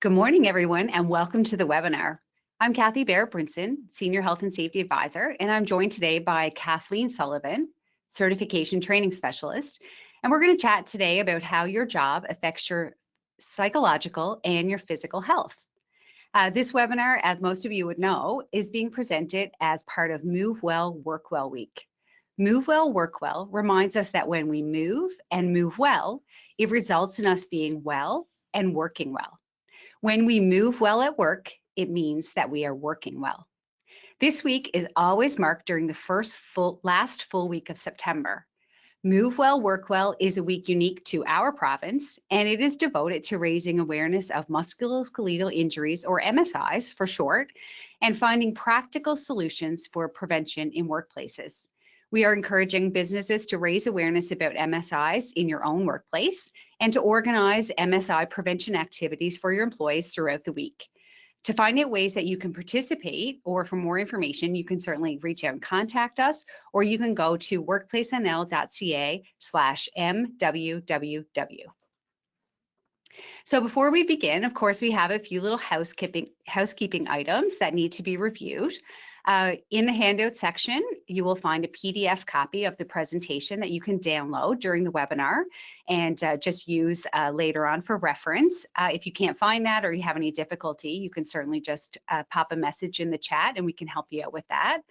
Good morning, everyone, and welcome to the webinar. I'm Kathy Barrett-Brinson, Senior Health and Safety Advisor, and I'm joined today by Kathleen Sullivan, Certification Training Specialist. And we're going to chat today about how your job affects your psychological and your physical health. This webinar, as most of you would know, is being presented as part of Move Well, Work Well Week. Move Well, Work Well reminds us that when we move and move well, it results in us being well and working well. When we move well at work, it means that we are working well. This week is always marked during the last full week of September. Move Well, Work Well is a week unique to our province, and it is devoted to raising awareness of musculoskeletal injuries, or MSIs for short, and finding practical solutions for prevention in workplaces. We are encouraging businesses to raise awareness about MSIs in your own workplace and to organize MSI prevention activities for your employees throughout the week. To find out ways that you can participate, or for more information, you can certainly reach out and contact us, or you can go to workplacenl.ca/MWWW. So before we begin, of course, we have a few little housekeeping items that need to be reviewed. In the handout section, you will find a PDF copy of the presentation that you can download during the webinar and just use later on for reference. If you can't find that or you have any difficulty, you can certainly just pop a message in the chat and we can help you out with that.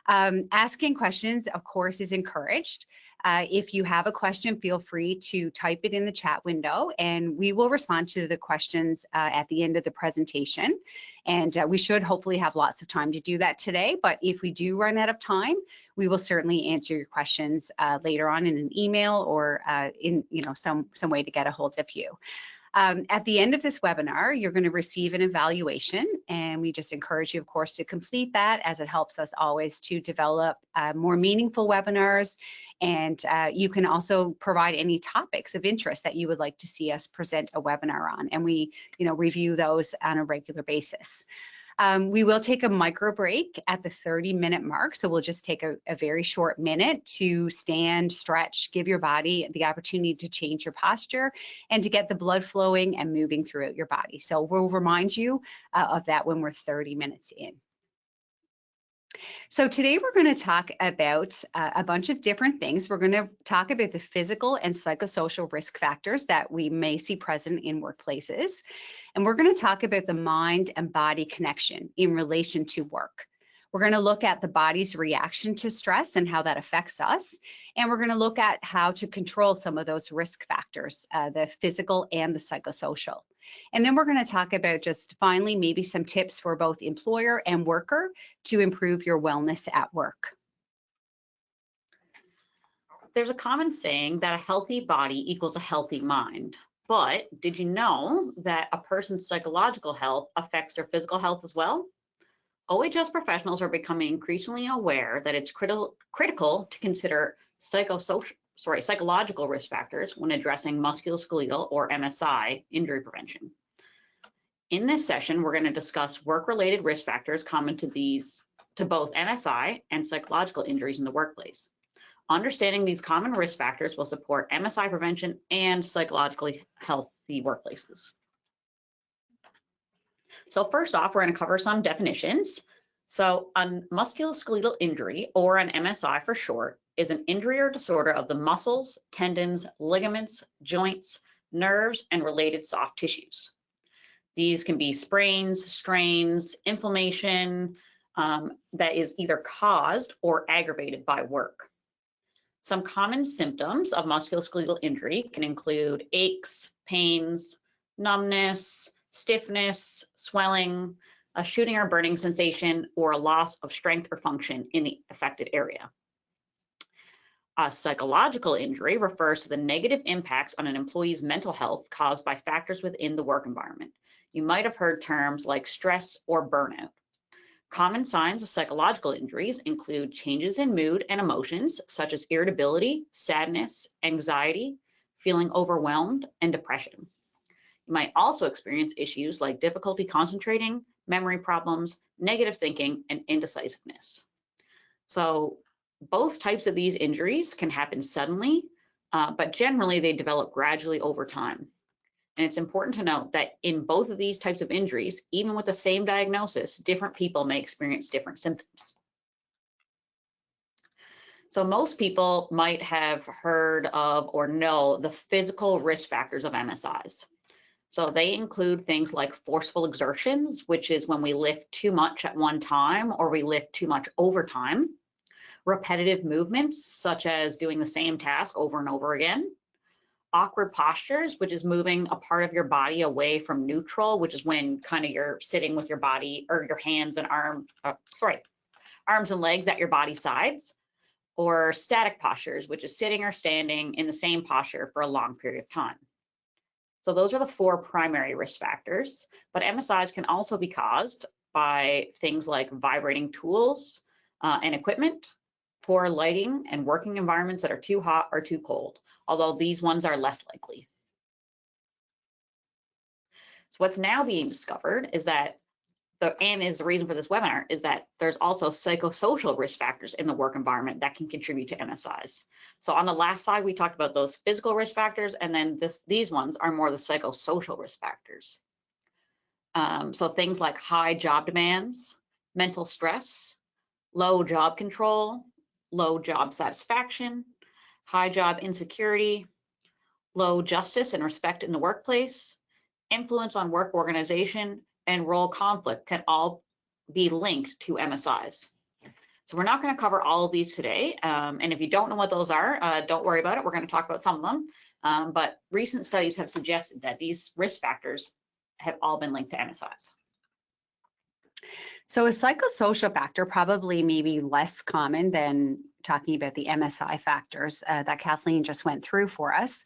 Asking questions, of course, is encouraged. If you have a question, feel free to type it in the chat window and we will respond to the questions at the end of the presentation. And we should hopefully have lots of time to do that today, but if we do run out of time, we will certainly answer your questions later on in an email or in some way to get a hold of you. At the end of this webinar, you're going to receive an evaluation, and we just encourage you, of course, to complete that, as it helps us always to develop more meaningful webinars. And you can also provide any topics of interest that you would like to see us present a webinar on, and we review those on a regular basis. We will take a micro break at the 30-minute mark, so we'll just take a very short minute to stand, stretch, give your body the opportunity to change your posture and to get the blood flowing and moving throughout your body. So we'll remind you of that when we're 30 minutes in. So today we're going to talk about a bunch of different things. We're going to talk about the physical and psychosocial risk factors that we may see present in workplaces. And we're going to talk about the mind and body connection in relation to work. We're going to look at the body's reaction to stress and how that affects us. And we're going to look at how to control some of those risk factors, the physical and the psychosocial. And then we're going to talk about just finally maybe some tips for both employer and worker to improve your wellness at work. There's a common saying that a healthy body equals a healthy mind. But did you know that a person's psychological health affects their physical health as well? OHS professionals are becoming increasingly aware that it's critical to consider psychological risk factors when addressing musculoskeletal, or MSI, injury prevention. In this session, we're going to discuss work-related risk factors common to both MSI and psychological injuries in the workplace. Understanding these common risk factors will support MSI prevention and psychologically healthy workplaces. So first off, we're going to cover some definitions. So a musculoskeletal injury, or an MSI for short, is an injury or disorder of the muscles, tendons, ligaments, joints, nerves, and related soft tissues. These can be sprains, strains, inflammation that is either caused or aggravated by work. Some common symptoms of musculoskeletal injury can include aches, pains, numbness, stiffness, swelling, a shooting or burning sensation, or a loss of strength or function in the affected area. A psychological injury refers to the negative impacts on an employee's mental health caused by factors within the work environment. You might have heard terms like stress or burnout. Common signs of psychological injuries include changes in mood and emotions, such as irritability, sadness, anxiety, feeling overwhelmed, and depression. You might also experience issues like difficulty concentrating, memory problems, negative thinking, and indecisiveness. So both types of these injuries can happen suddenly, but generally they develop gradually over time. And it's important to note that in both of these types of injuries, even with the same diagnosis, different people may experience different symptoms. So most people might have heard of or know the physical risk factors of MSIs. So they include things like forceful exertions, which is when we lift too much at one time or we lift too much over time. Repetitive movements, such as doing the same task over and over again. Awkward postures, which is moving a part of your body away from neutral, which is when kind of you're sitting with your body or your hands and arms and legs at your body sides. Or static postures, which is sitting or standing in the same posture for a long period of time. So those are the 4 primary risk factors, but MSIs can also be caused by things like vibrating tools and equipment, poor lighting, and working environments that are too hot or too cold, although these ones are less likely. So what's now being discovered is that the reason for this webinar is that there's also psychosocial risk factors in the work environment that can contribute to MSIs. So on the last slide, we talked about those physical risk factors, and then these ones are more the psychosocial risk factors. So things like high job demands, mental stress, low job control, low job satisfaction, high job insecurity, low justice and respect in the workplace, influence on work organization, and role conflict can all be linked to MSIs. So we're not going to cover all of these today. And if you don't know what those are, don't worry about it. We're going to talk about some of them. But recent studies have suggested that these risk factors have all been linked to MSIs. So a psychosocial factor probably maybe less common than talking about the MSI factors that Kathleen just went through for us.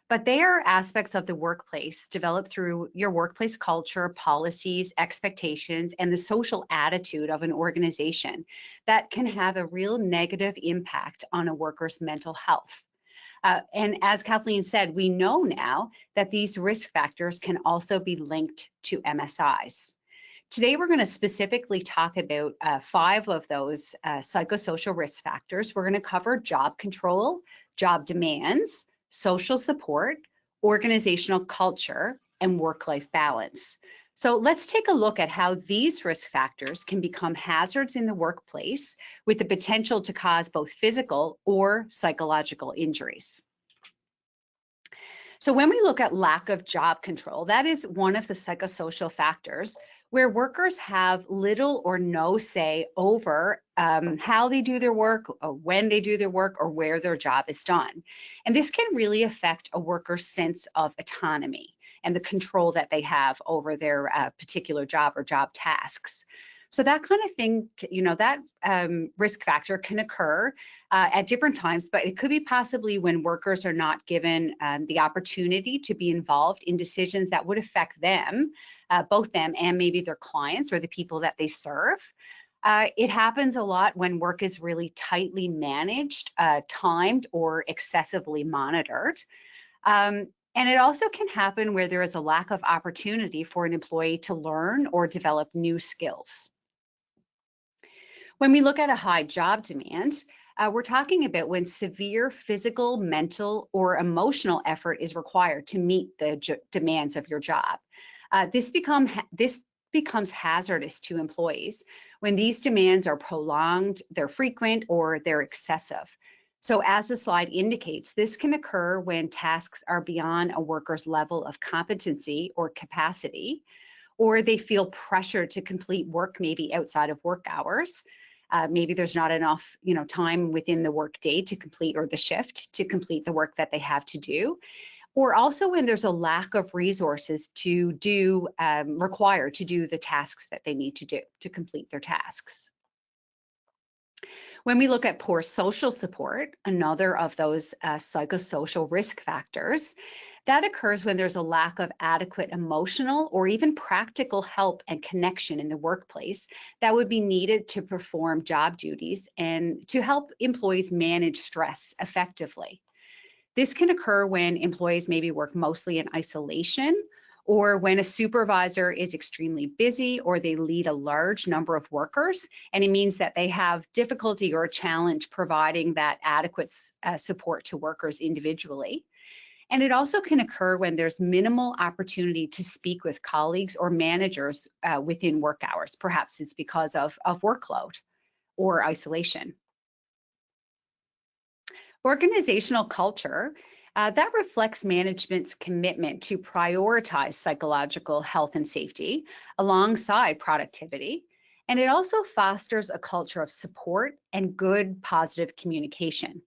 But they are aspects of the workplace developed through your workplace culture, policies, expectations, and the social attitude of an organization that can have a real negative impact on a worker's mental health. And as Kathleen said, we know now that these risk factors can also be linked to MSIs. Today, we're going to specifically talk about 5 of those psychosocial risk factors. We're going to cover job control, job demands, social support, organizational culture, and work-life balance. So let's take a look at how these risk factors can become hazards in the workplace with the potential to cause both physical or psychological injuries. So when we look at lack of job control, that is one of the psychosocial factors where workers have little or no say over how they do their work, or when they do their work, or where their job is done. And this can really affect a worker's sense of autonomy and the control that they have over their particular job or job tasks. So that kind of thing, you know, that risk factor can occur at different times, but it could be possibly when workers are not given the opportunity to be involved in decisions that would affect them, both them and maybe their clients or the people that they serve. It happens a lot when work is really tightly managed, timed, or excessively monitored. And it also can happen where there is a lack of opportunity for an employee to learn or develop new skills. When we look at a high job demand, we're talking about when severe physical, mental, or emotional effort is required to meet the demands of your job. This becomes hazardous to employees when these demands are prolonged, they're frequent, or they're excessive. So as the slide indicates, this can occur when tasks are beyond a worker's level of competency or capacity, or they feel pressure to complete work maybe outside of work hours. Maybe there's not enough, time within the work day to complete, or the shift to complete the work that they have to do. Or also when there's a lack of resources to do, required to do the tasks that they need to do to complete their tasks. When we look at poor social support, another of those psychosocial risk factors, that occurs when there's a lack of adequate emotional or even practical help and connection in the workplace that would be needed to perform job duties and to help employees manage stress effectively. This can occur when employees maybe work mostly in isolation, or when a supervisor is extremely busy, or they lead a large number of workers, and it means that they have difficulty or a challenge providing that adequate support to workers individually. And it also can occur when there's minimal opportunity to speak with colleagues or managers within work hours. Perhaps it's because of workload or isolation. Organizational culture, that reflects management's commitment to prioritize psychological health and safety alongside productivity. And it also fosters a culture of support and good positive communication.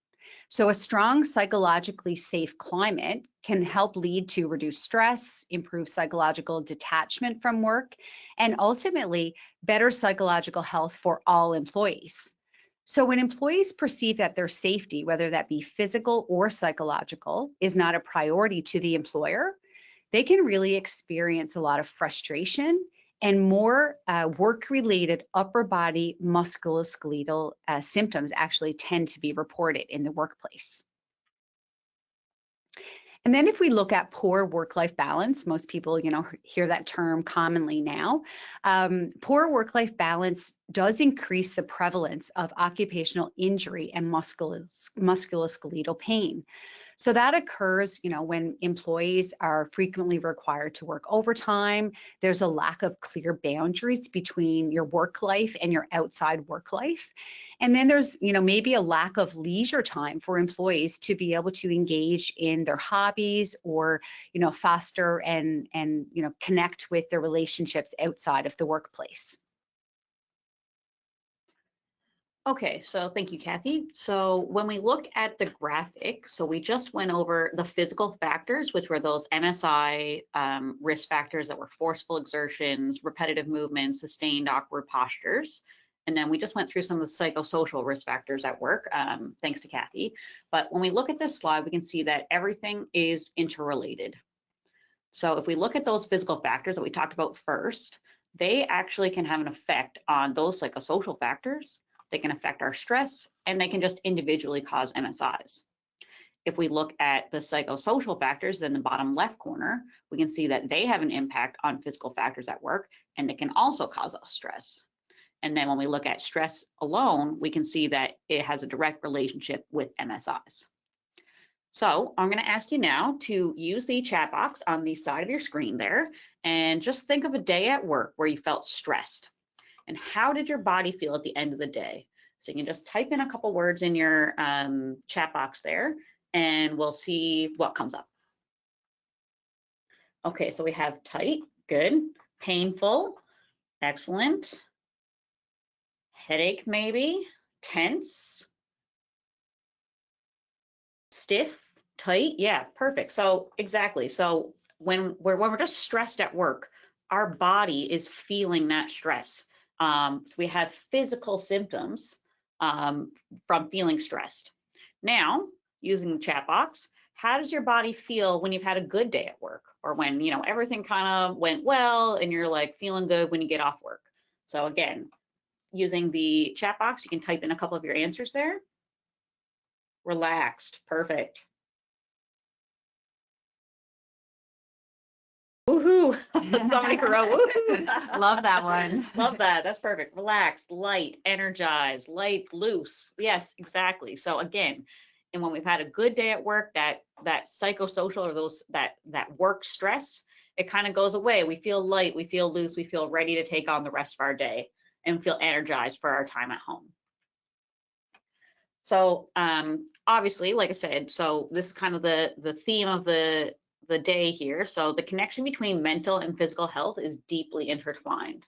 So a strong psychologically safe climate can help lead to reduced stress, improve psychological detachment from work, and ultimately better psychological health for all employees. So when employees perceive that their safety, whether that be physical or psychological, is not a priority to the employer, they can really experience a lot of frustration and more work-related upper body musculoskeletal symptoms actually tend to be reported in the workplace. And then if we look at poor work-life balance, most people, hear that term commonly now. Poor work-life balance does increase the prevalence of occupational injury and musculoskeletal pain. So that occurs, when employees are frequently required to work overtime. There's a lack of clear boundaries between your work life and your outside work life. And then there's, maybe a lack of leisure time for employees to be able to engage in their hobbies or, foster and connect with their relationships outside of the workplace. Okay, so thank you, Kathy. So when we look at the graphic, so we just went over the physical factors, which were those MSI risk factors that were forceful exertions, repetitive movements, sustained awkward postures. And then we just went through some of the psychosocial risk factors at work, thanks to Kathy. But when we look at this slide, we can see that everything is interrelated. So if we look at those physical factors that we talked about first, they actually can have an effect on those psychosocial factors. They can affect our stress, and they can just individually cause MSIs. If we look at the psychosocial factors in the bottom left corner, we can see that they have an impact on physical factors at work, and it can also cause us stress. And then when we look at stress alone, we can see that it has a direct relationship with MSIs. So I'm going to ask you now to use the chat box on the side of your screen there, and just think of a day at work where you felt stressed. And how did your body feel at the end of the day? So you can just type in a couple words in your chat box there, and we'll see what comes up. Okay, so we have tight, good, painful, excellent, headache maybe, tense, stiff, tight, yeah, perfect. So exactly, so when we're just stressed at work, our body is feeling that stress. So we have physical symptoms from feeling stressed. Now, using the chat box, how does your body feel when you've had a good day at work, or when everything kind of went well and you're like feeling good when you get off work? So again, using the chat box, you can type in a couple of your answers there. Relaxed, perfect. Woohoo! Somebody wrote woohoo. Love that one. Love that. That's perfect. Relaxed, light, energized, light, loose. Yes, exactly. So again, and when we've had a good day at work, that psychosocial or that work stress, it kind of goes away. We feel light, we feel loose, we feel ready to take on the rest of our day and feel energized for our time at home. So obviously, like I said, so this is kind of the theme of the day here. So the connection between mental and physical health is deeply intertwined.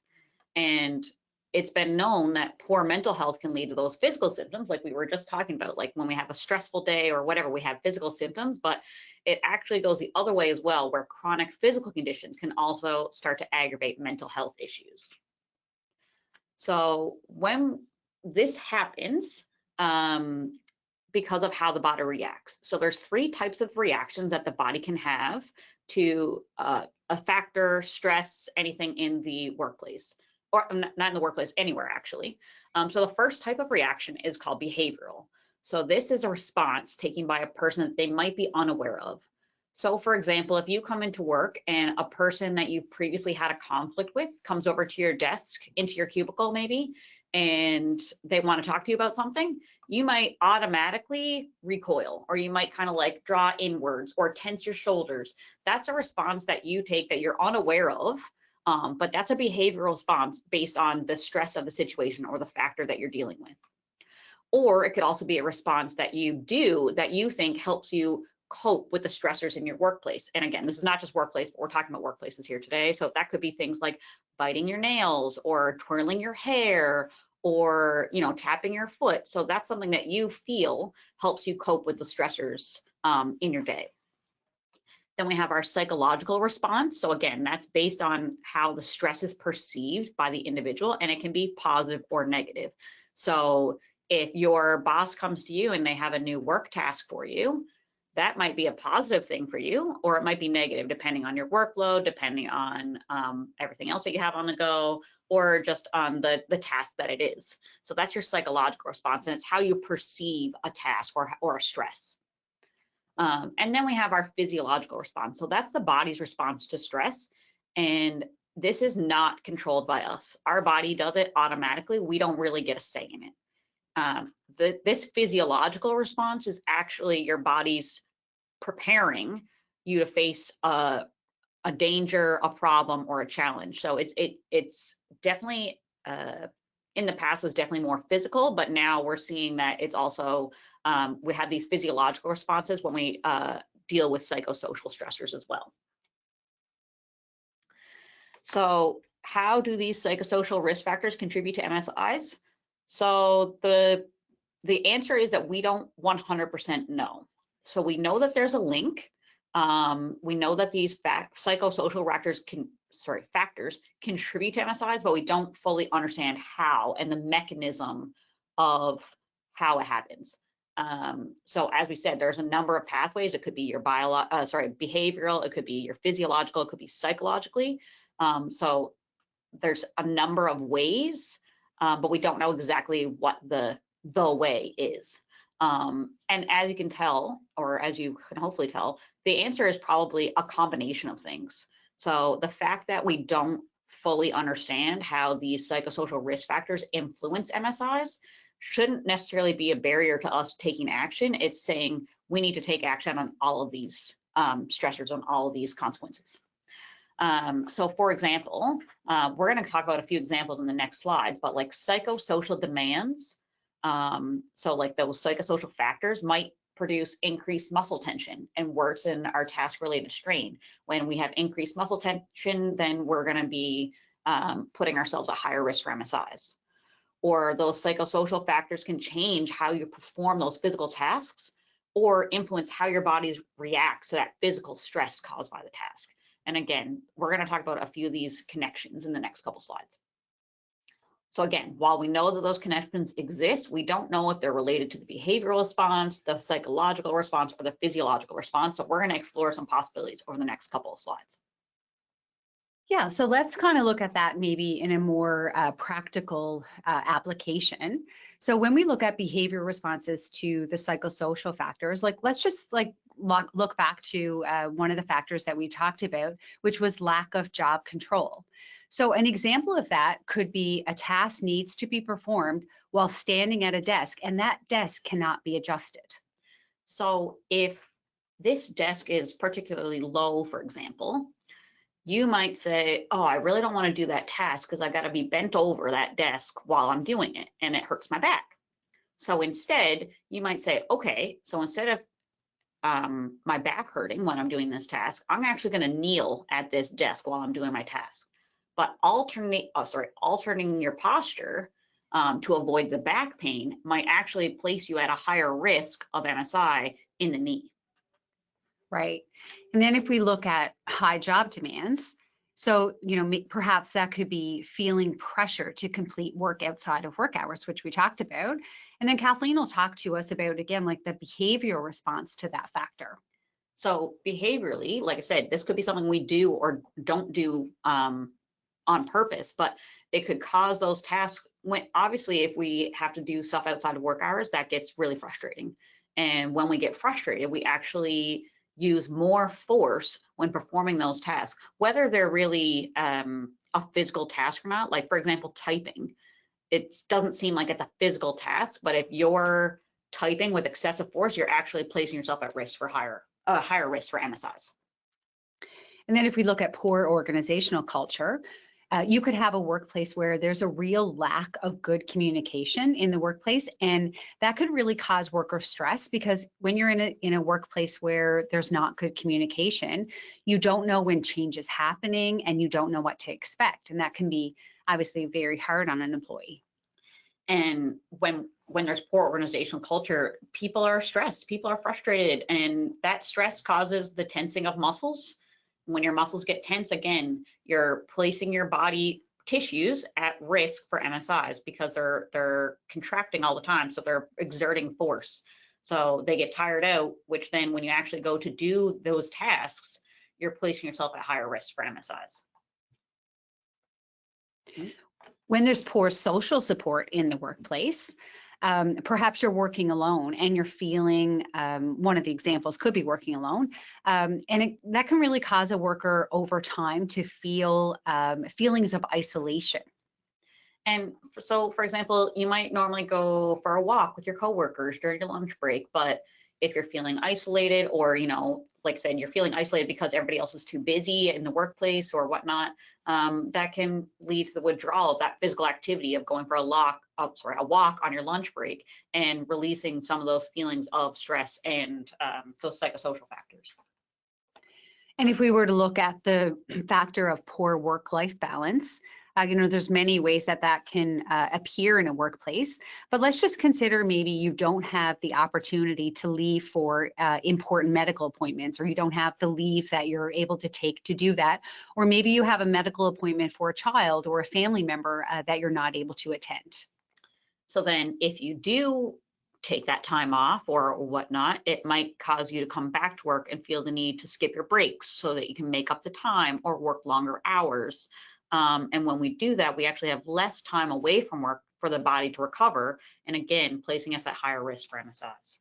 And it's been known that poor mental health can lead to those physical symptoms, like we were just talking about, like when we have a stressful day or whatever, we have physical symptoms, but it actually goes the other way as well, where chronic physical conditions can also start to aggravate mental health issues. So when this happens, because of how the body reacts. So there's 3 types of reactions that the body can have to a factor, stress, anything in the workplace, or not in the workplace, anywhere actually. So the first type of reaction is called behavioral. So this is a response taken by a person that they might be unaware of. So for example, if you come into work and a person that you've previously had a conflict with comes over to your desk, into your cubicle maybe, and they want to talk to you about something, you might automatically recoil, or you might kind of like draw inwards or tense your shoulders. That's a response that you take that you're unaware of, but that's a behavioral response based on the stress of the situation or the factor that you're dealing with. Or it could also be a response that you do that you think helps you cope with the stressors in your workplace. And again, this is not just workplace, but we're talking about workplaces here today. So that could be things like biting your nails or twirling your hair or, you know, tapping your foot. So that's something that you feel helps you cope with the stressors in your day. Then we have our psychological response. So again, that's based on how the stress is perceived by the individual, and it can be positive or negative. So if your boss comes to you and they have a new work task for you, that might be a positive thing for you, or it might be negative depending on your workload, depending on everything else that you have on the go, or just on the task that it is. So that's your psychological response, and it's how you perceive a task or a stress. And then we have our physiological response. So that's the body's response to stress. And this is not controlled by us. Our body does it automatically. We don't really get a say in it. This physiological response is actually your body's preparing you to face a danger, a problem, or a challenge. So it's definitely in the past was definitely more physical, but now we're seeing that it's also we have these physiological responses when we deal with psychosocial stressors as well. So how do these psychosocial risk factors contribute to MSIs? So the answer is that we don't 100% know. So we know that there's a link. We know that these psychosocial factors contribute to MSIs, but we don't fully understand how and the mechanism of how it happens. So as we said, there's a number of pathways. It could be your behavioral, it could be your physiological, it could be psychologically. So there's a number of ways, but we don't know exactly what the way is. And as you can tell, or as you can hopefully tell, the answer is probably a combination of things. So the fact that we don't fully understand how these psychosocial risk factors influence MSIs shouldn't necessarily be a barrier to us taking action. It's saying we need to take action on all of these stressors, on all of these consequences. So for example, we're going to talk about a few examples in the next slides, but like psychosocial demands, so like those psychosocial factors might produce increased muscle tension and worsen our task-related strain. When we have increased muscle tension, then we're going to be putting ourselves at higher risk for MSIs. Or those psychosocial factors can change how you perform those physical tasks or influence how your body reacts to that physical stress caused by the task. And again, we're going to talk about a few of these connections in the next couple slides. So again, while we know that those connections exist, we don't know if they're related to the behavioral response, the psychological response, or the physiological response. So we're going to explore some possibilities over the next couple of slides. Yeah, so let's kind of look at that maybe in a more practical application. So when we look at behavior responses to the psychosocial factors, like let's just like look back to one of the factors that we talked about, which was lack of job control. So an example of that could be a task needs to be performed while standing at a desk, and that desk cannot be adjusted. So if this desk is particularly low, for example, you might say, oh, I really don't want to do that task because I got to be bent over that desk while I'm doing it and it hurts my back. So instead, you might say, okay, so instead of my back hurting when I'm doing this task, I'm actually going to kneel at this desk while I'm doing my task. But alternating your posture to avoid the back pain might actually place you at a higher risk of MSI in the knee. Right. And then if we look at high job demands, so, you know, perhaps that could be feeling pressure to complete work outside of work hours, which we talked about. And then Kathleen will talk to us about, again, like the behavioral response to that factor. So behaviorally, like I said, this could be something we do or don't do on purpose, but it could cause those tasks when obviously if we have to do stuff outside of work hours, that gets really frustrating. And when we get frustrated, we actually use more force when performing those tasks, whether they're really a physical task or not. Like for example, typing. it doesn't seem like it's a physical task, but if you're typing with excessive force, you're actually placing yourself at risk for higher risk for MSIs. And then if we look at poor organizational culture, you could have a workplace where there's a real lack of good communication in the workplace, and that could really cause worker stress, because when you're in a workplace where there's not good communication, you don't know when change is happening and you don't know what to expect, and that can be obviously very hard on an employee. And when there's poor organizational culture, people are stressed, people are frustrated, and that stress causes the tensing of muscles. When your muscles get tense, again, you're placing your body tissues at risk for MSIs because they're contracting all the time, so they're exerting force. So they get tired out, which then when you actually go to do those tasks, you're placing yourself at higher risk for MSIs. When there's poor social support in the workplace, perhaps you're working alone and you're feeling, one of the examples could be working alone, and that can really cause a worker over time to feel feelings of isolation. And so, for example, you might normally go for a walk with your coworkers during your lunch break, but if you're feeling isolated, or, like I said, you're feeling isolated because everybody else is too busy in the workplace or whatnot, that can lead to the withdrawal of that physical activity of going for a walk on your lunch break, and releasing some of those feelings of stress and those psychosocial factors. And if we were to look at the factor of poor work-life balance, there's many ways that can appear in a workplace, but let's just consider maybe you don't have the opportunity to leave for important medical appointments, or you don't have the leave that you're able to take to do that, or maybe you have a medical appointment for a child or a family member that you're not able to attend. So then if you do take that time off or whatnot, it might cause you to come back to work and feel the need to skip your breaks so that you can make up the time or work longer hours. And when we do that, we actually have less time away from work for the body to recover, and again, placing us at higher risk for MSIs.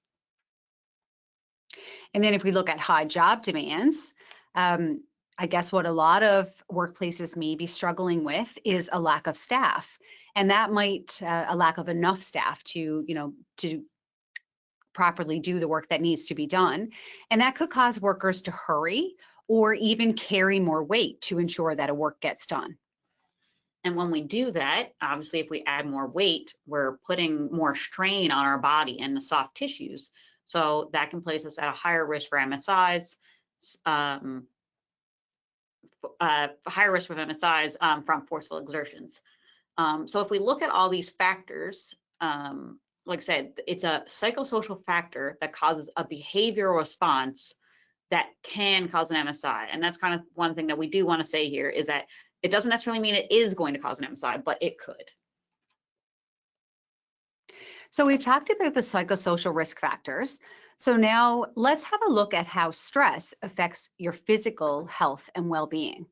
And then if we look at high job demands, I guess what a lot of workplaces may be struggling with is a lack of staff. And that might, a lack of enough staff to properly do the work that needs to be done. And that could cause workers to hurry or even carry more weight to ensure that a work gets done. And when we do that, obviously, if we add more weight, we're putting more strain on our body and the soft tissues. So that can place us at a higher risk for MSIs, higher risk of MSIs from forceful exertions. So if we look at all these factors, like I said, it's a psychosocial factor that causes a behavioral response that can cause an MSI. And that's kind of one thing that we do want to say here, is that it doesn't necessarily mean it is going to cause an MSI, but it could. So we've talked about the psychosocial risk factors. So now let's have a look at how stress affects your physical health and well-being.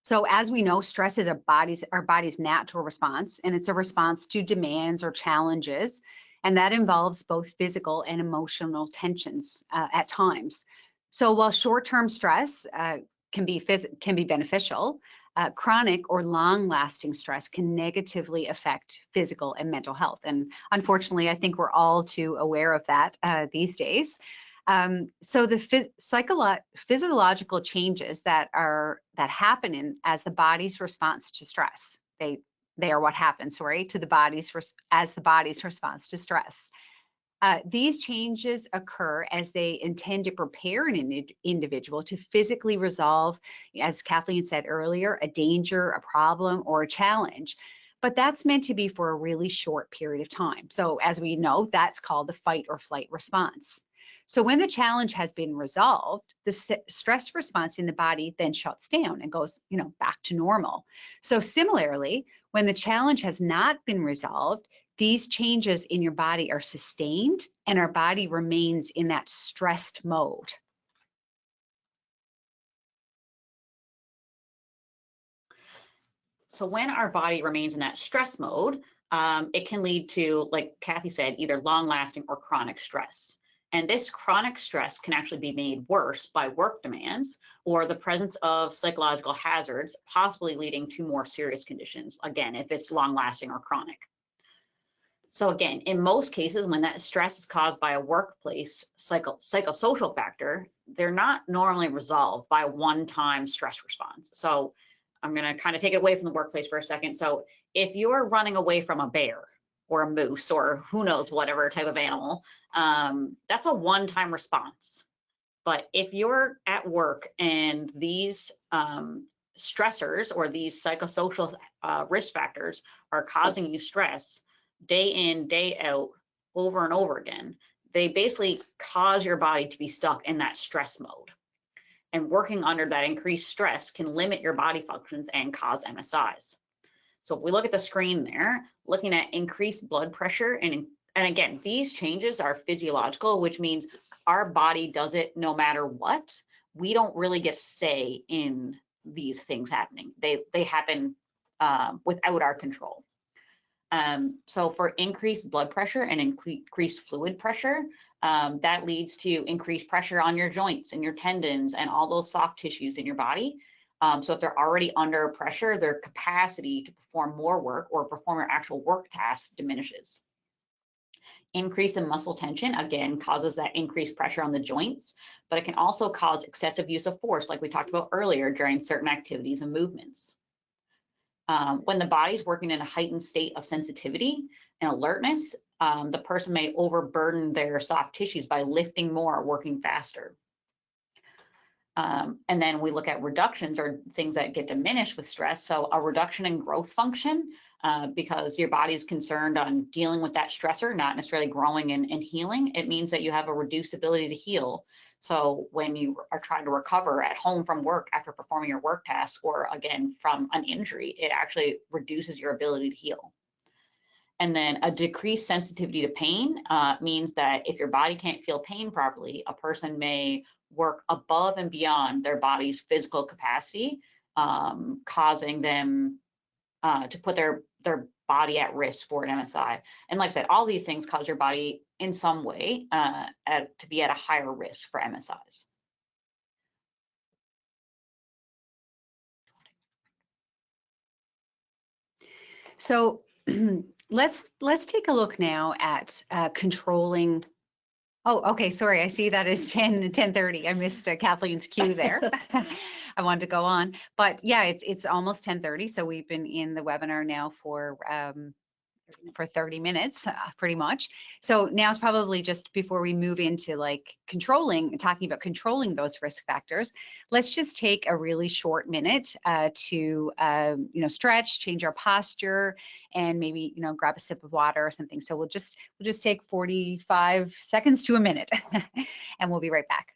So as we know, stress is our body's natural response, and it's a response to demands or challenges, and that involves both physical and emotional tensions at times. So while short-term stress can be beneficial, chronic or long-lasting stress can negatively affect physical and mental health. And unfortunately, I think we're all too aware of that these days. So the physiological changes that happen as the body's response to stress, they are what happens, to the body's response to stress. These changes occur as they intend to prepare an individual to physically resolve, as Kathleen said earlier, a danger, a problem, or a challenge. But that's meant to be for a really short period of time. So as we know, that's called the fight or flight response. So when the challenge has been resolved, the stress response in the body then shuts down and goes, back to normal. So similarly, when the challenge has not been resolved, these changes in your body are sustained and our body remains in that stressed mode. So when our body remains in that stress mode, it can lead to, like Kathy said, either long-lasting or chronic stress. And this chronic stress can actually be made worse by work demands or the presence of psychological hazards, possibly leading to more serious conditions, again, if it's long-lasting or chronic. So again, in most cases, when that stress is caused by a workplace psychosocial factor, they're not normally resolved by a one-time stress response. So I'm going to kind of take it away from the workplace for a second. So if you're running away from a bear or a moose or who knows, whatever type of animal, that's a one-time response. But if you're at work and these stressors or these psychosocial risk factors are causing you stress day in, day out, over and over again, they basically cause your body to be stuck in that stress mode. And working under that increased stress can limit your body functions and cause MSIs. So if we look at the screen there, looking at increased blood pressure, and again, these changes are physiological, which means our body does it no matter what. We don't really get say in these things happening. They happen without our control. So for increased blood pressure and increased fluid pressure, that leads to increased pressure on your joints and your tendons and all those soft tissues in your body. So if they're already under pressure, their capacity to perform more work or perform your actual work tasks diminishes. Increase in muscle tension, again, causes that increased pressure on the joints, but it can also cause excessive use of force, like we talked about earlier, during certain activities and movements. When the body's working in a heightened state of sensitivity and alertness, the person may overburden their soft tissues by lifting more or working faster. And then we look at reductions or things that get diminished with stress. So a reduction in growth function, because your body is concerned on dealing with that stressor, not necessarily growing and healing. It means that you have a reduced ability to heal. So when you are trying to recover at home from work after performing your work tasks, or again, from an injury, it actually reduces your ability to heal. And then a decreased sensitivity to pain means that if your body can't feel pain properly, a person may work above and beyond their body's physical capacity, causing them to put their body at risk for an MSI. And like I said, all these things cause your body in some way to be at a higher risk for MSIs. So let's take a look now at controlling. Oh, okay. Sorry, I see that is 10:30. I missed Kathleen's cue there. I wanted to go on, but yeah, it's almost 10:30. So we've been in the webinar now for 30 minutes, pretty much. So now it's probably just before we move into like talking about controlling those risk factors, let's just take a really short minute to stretch, change our posture, and maybe grab a sip of water or something. So we'll just take 45 seconds to a minute, and we'll be right back.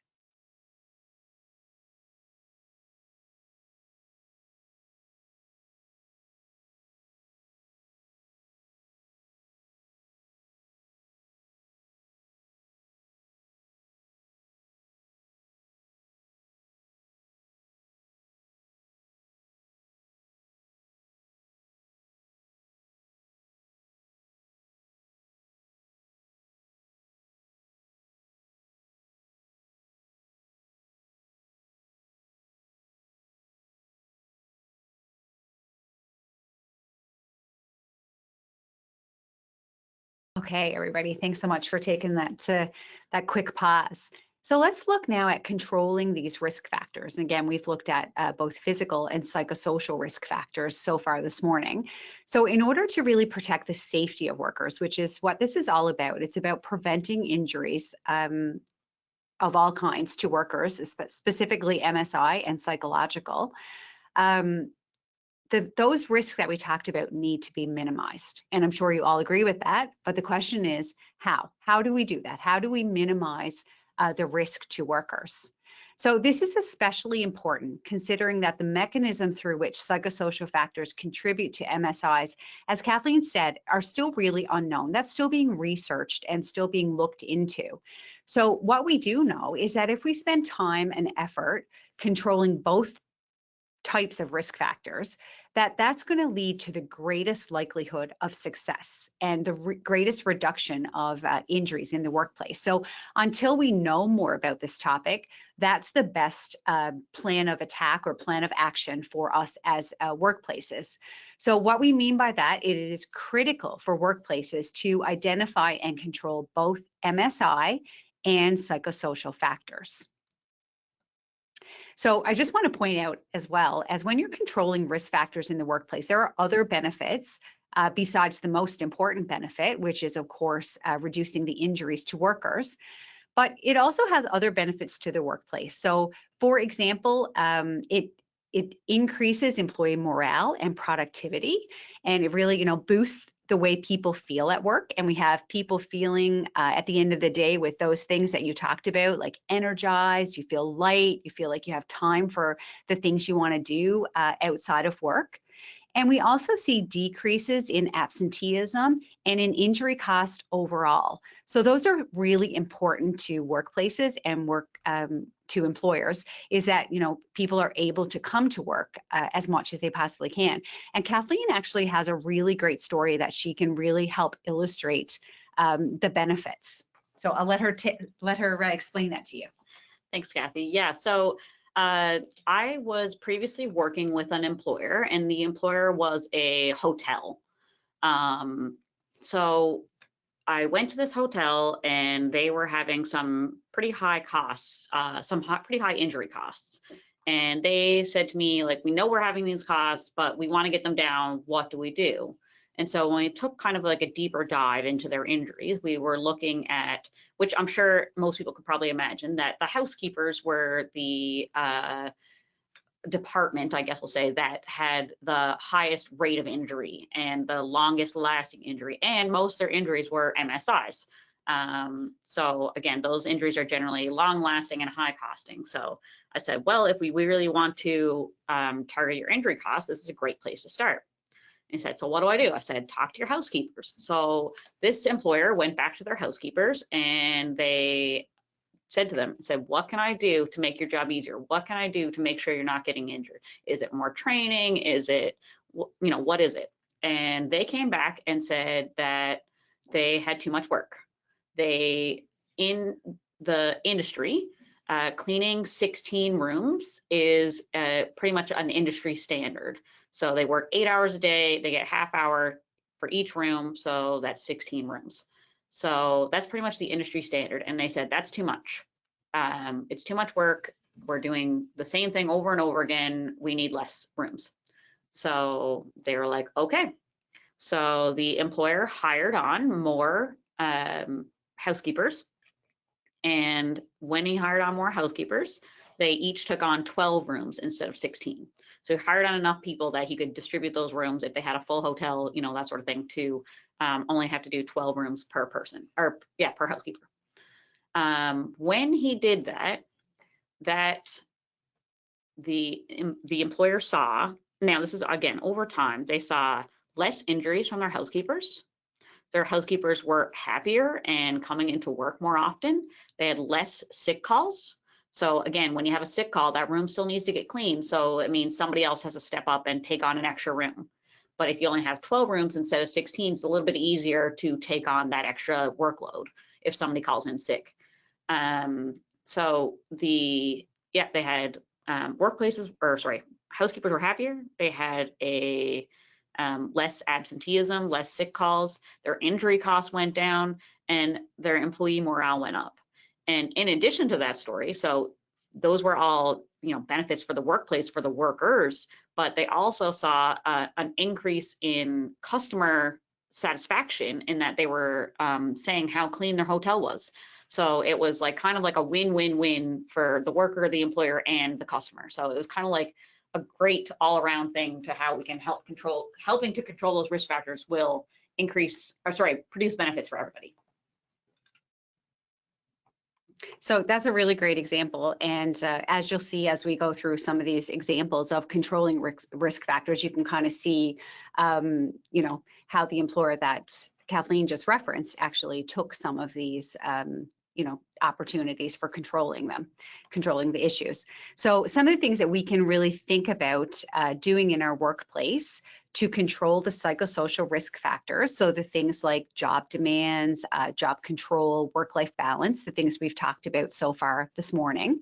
Okay, everybody, thanks so much for taking that quick pause. So let's look now at controlling these risk factors. And again, we've looked at both physical and psychosocial risk factors so far this morning. So in order to really protect the safety of workers, which is what this is all about, it's about preventing injuries of all kinds to workers, specifically MSI and psychological. Those risks that we talked about need to be minimized. And I'm sure you all agree with that. But the question is, how? How do we do that? How do we minimize the risk to workers? So this is especially important considering that the mechanism through which psychosocial factors contribute to MSIs, as Kathleen said, are still really unknown. That's still being researched and still being looked into. So what we do know is that if we spend time and effort controlling both types of risk factors, that's going to lead to the greatest likelihood of success and the greatest reduction of injuries in the workplace. So until we know more about this topic, that's the best plan of attack or plan of action for us as workplaces. So what we mean by that, it is critical for workplaces to identify and control both MSI and psychosocial factors. So I just want to point out as well, as when you're controlling risk factors in the workplace, there are other benefits besides the most important benefit, which is, of course, reducing the injuries to workers. But it also has other benefits to the workplace. So, for example, it increases employee morale and productivity, and it really, boosts the way people feel at work. And we have people feeling at the end of the day with those things that you talked about, like energized, you feel light, you feel like you have time for the things you want to do outside of work. And we also see decreases in absenteeism and in injury cost overall. So those are really important to workplaces and to employers, is that, people are able to come to work as much as they possibly can. And Kathleen actually has a really great story that she can really help illustrate the benefits. So I'll let her explain that to you. Thanks, Kathy. Yeah, so I was previously working with an employer, and the employer was a hotel. So I went to this hotel, and they were having some pretty high costs, pretty high injury costs. And they said to me, like, we know we're having these costs, but we want to get them down. What do we do? And so when we took kind of like a deeper dive into their injuries, we were looking at, which I'm sure most people could probably imagine, that the housekeepers were the department, I guess we'll say, that had the highest rate of injury and the longest lasting injury, and most of their injuries were MSIs. So again, those injuries are generally long lasting and high costing. So I said, well, if we really want to target your injury costs, this is a great place to start. And he said, so what do I do? I said, talk to your housekeepers. So this employer went back to their housekeepers, and they said to them, what can I do to make your job easier? What can I do to make sure you're not getting injured? Is it more training? Is it, what is it? And they came back and said that they had too much work. In the industry, cleaning 16 rooms is pretty much an industry standard. So they work 8 hours a day, they get half hour for each room, so that's 16 rooms. So that's pretty much the industry standard. And they said, that's too much. It's too much work. We're doing the same thing over and over again. We need less rooms. So they were like, okay. So the employer hired on more housekeepers. And when he hired on more housekeepers, they each took on 12 rooms instead of 16. So he hired on enough people that he could distribute those rooms if they had a full hotel, that sort of thing, to only have to do 12 rooms per person, or per housekeeper. When he did that the employer saw, now this is again over time, they saw less injuries from their housekeepers. Their housekeepers were happier and coming into work more often. They had less sick calls. So again, when you have a sick call, that room still needs to get cleaned. So it means somebody else has to step up and take on an extra room. But if you only have 12 rooms instead of 16, it's a little bit easier to take on that extra workload if somebody calls in sick. So they had housekeepers were happier. They had a less absenteeism, less sick calls, their injury costs went down, and their employee morale went up. And in addition to that story, so those were all benefits for the workplace, for the workers, but they also saw an increase in customer satisfaction in that they were saying how clean their hotel was. So it was like kind of like a win-win-win for the worker, the employer, and the customer. So it was kind of like a great all-around thing to how we can helping to control those risk factors will produce benefits for everybody. So that's a really great example. And as you'll see, as we go through some of these examples of controlling risk factors, you can kind of see, how the employer that Kathleen just referenced actually took some of these, opportunities for controlling the issues. So some of the things that we can really think about doing in our workplace to control the psychosocial risk factors, so the things like job demands, job control, work-life balance, the things we've talked about so far this morning,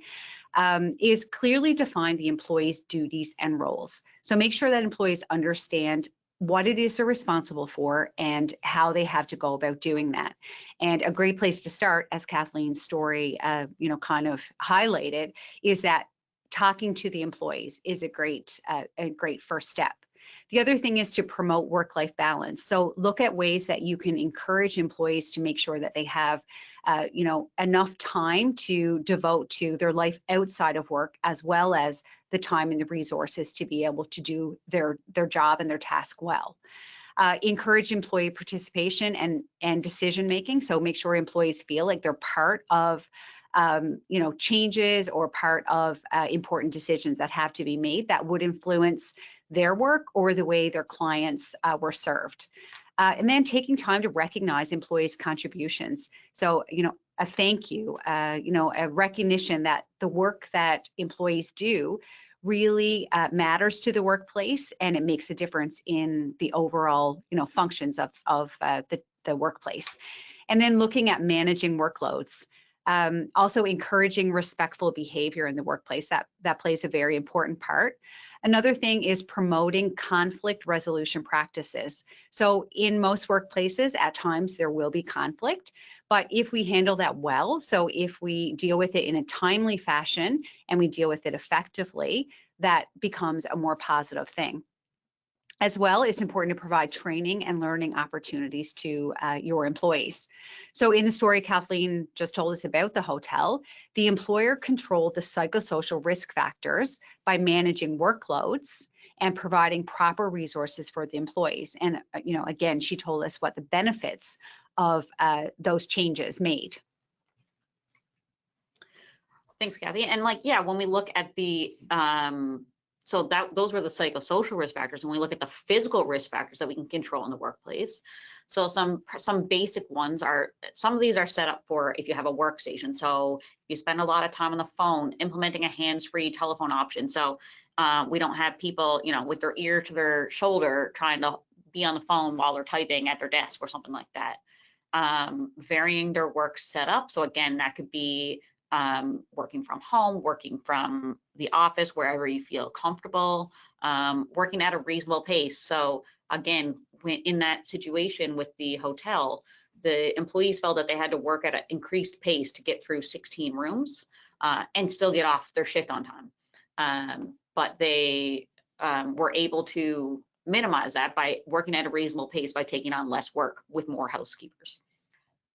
is clearly define the employee's duties and roles. So make sure that employees understand what it is they're responsible for and how they have to go about doing that. And a great place to start, as Kathleen's story, kind of highlighted, is that talking to the employees is a great first step. The other thing is to promote work-life balance. So look at ways that you can encourage employees to make sure that they have, enough time to devote to their life outside of work, as well as the time and the resources to be able to do their job and their task well. Encourage employee participation and decision making. So make sure employees feel like they're part of changes or part of important decisions that have to be made that would influence their work or the way their clients were served. And then taking time to recognize employees' contributions. So, a thank you, a recognition that the work that employees do really matters to the workplace, and it makes a difference in the overall, functions of the workplace. And then looking at managing workloads. Also encouraging respectful behavior in the workplace, that plays a very important part. Another thing is promoting conflict resolution practices. So in most workplaces, at times there will be conflict, but if we handle that well, so if we deal with it in a timely fashion and we deal with it effectively, that becomes a more positive thing. As well, it's important to provide training and learning opportunities to your employees. So in the story Kathleen just told us about the hotel, the employer controlled the psychosocial risk factors by managing workloads and providing proper resources for the employees. And, again, she told us what the benefits of those changes made. Thanks, Kathy. And when we look at the so those were the psychosocial risk factors, and we look at the physical risk factors that we can control in the workplace. So some basic ones are, some of these are set up for if you have a workstation. So you spend a lot of time on the phone, implementing a hands-free telephone option. So we don't have people, with their ear to their shoulder trying to be on the phone while they're typing at their desk or something like that. Varying their work setup. So again, that could be working from home, working from the office, wherever you feel comfortable, working at a reasonable pace. So again, in that situation with the hotel, the employees felt that they had to work at an increased pace to get through 16 rooms and still get off their shift on time. But they were able to minimize that by working at a reasonable pace by taking on less work with more housekeepers.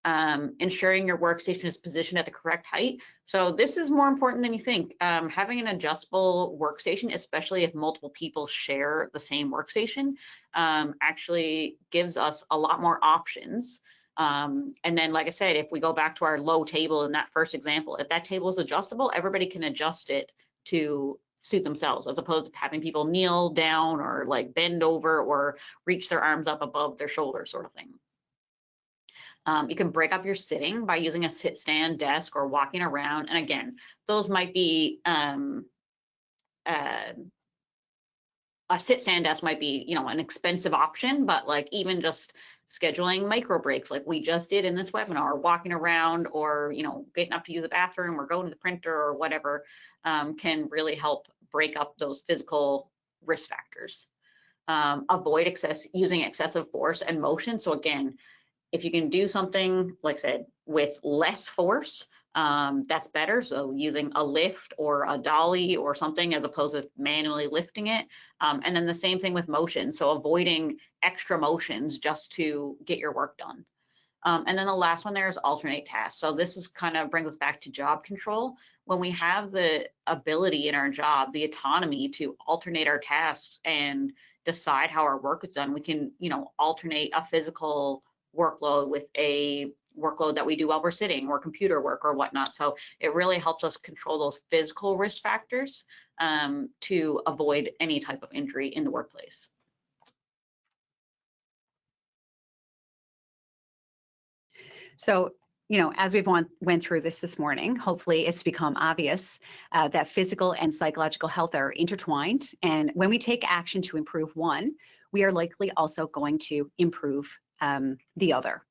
Ensuring your workstation is positioned at the correct height. So this is more important than you think. Having an adjustable workstation, especially if multiple people share the same workstation, actually gives us a lot more options. And then, like I said, if we go back to our low table in that first example, if that table is adjustable, everybody can adjust it to suit themselves, as opposed to having people kneel down or bend over or reach their arms up above their shoulders, sort of thing. You can break up your sitting by using a sit-stand desk or walking around. And again, those might be, a sit-stand desk might be, an expensive option, but even just scheduling micro breaks like we just did in this webinar, walking around or, getting up to use the bathroom or going to the printer or whatever, can really help break up those physical risk factors. Avoid using excessive force and motion. So again, if you can do something, like I said, with less force, that's better. So using a lift or a dolly or something as opposed to manually lifting it. And then the same thing with motion. So avoiding extra motions just to get your work done. And then the last one there is alternate tasks. So this is kind of brings us back to job control. When we have the ability in our job, the autonomy to alternate our tasks and decide how our work is done, we can, alternate a physical workload with a workload that we do while we're sitting or computer work or whatnot. So it really helps us control those physical risk factors to avoid any type of injury in the workplace. So as we've went through this morning, hopefully it's become obvious that physical and psychological health are intertwined. And when we take action to improve one, we are likely also going to improve the other.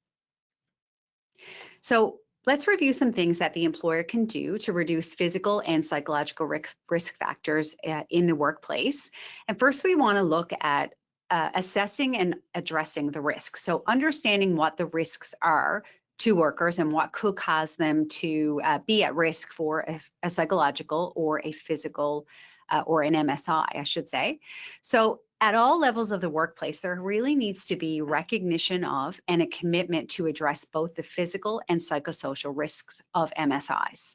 So let's review some things that the employer can do to reduce physical and psychological risk factors in the workplace. And first, we want to look at assessing and addressing the risks. So understanding what the risks are to workers and what could cause them to be at risk for a psychological or a physical or an MSI, I should say. So at all levels of the workplace, there really needs to be recognition of and a commitment to address both the physical and psychosocial risks of MSIs.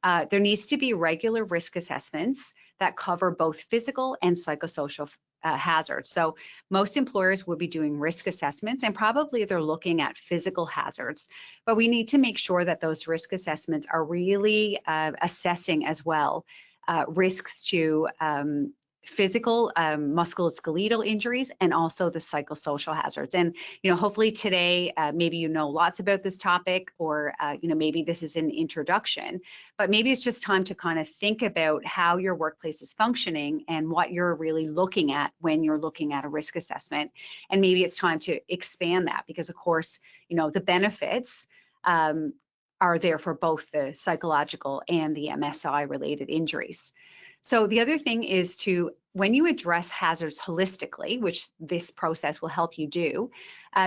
There needs to be regular risk assessments that cover both physical and psychosocial hazards. So most employers will be doing risk assessments, and probably they're looking at physical hazards, but we need to make sure that those risk assessments are really assessing as well risks to physical musculoskeletal injuries and also the psychosocial hazards. And hopefully today maybe lots about this topic, or maybe this is an introduction, but maybe it's just time to kind of think about how your workplace is functioning and what you're really looking at when you're looking at a risk assessment. And maybe it's time to expand that, because of course the benefits are there for both the psychological and the MSI related injuries. So the other thing is when you address hazards holistically, which this process will help you do,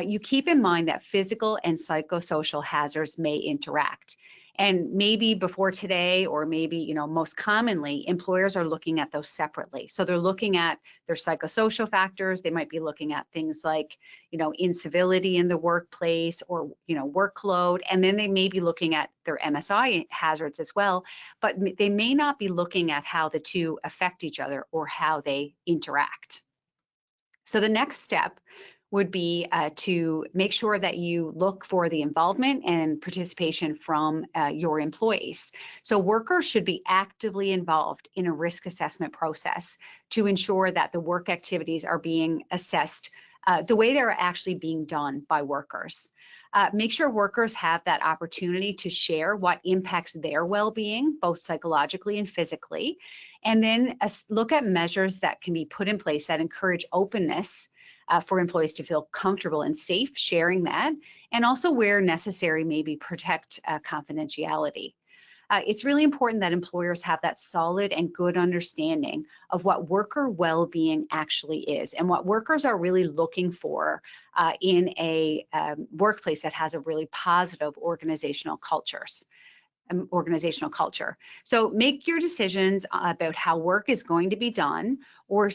you keep in mind that physical and psychosocial hazards may interact. And maybe before today, or maybe, most commonly, employers are looking at those separately. So they're looking at their psychosocial factors. They might be looking at things like, incivility in the workplace, or, workload. And then they may be looking at their MSI hazards as well, but they may not be looking at how the two affect each other or how they interact. So the next step would be to make sure that you look for the involvement and participation from your employees. So workers should be actively involved in a risk assessment process to ensure that the work activities are being assessed the way they're actually being done by workers. Make sure workers have that opportunity to share what impacts their well-being, both psychologically and physically, and then look at measures that can be put in place that encourage openness for employees to feel comfortable and safe sharing that, and also where necessary, maybe protect confidentiality. It's really important that employers have that solid and good understanding of what worker well-being actually is and what workers are really looking for in a workplace that has a really positive organizational culture. So make your decisions about how work is going to be done or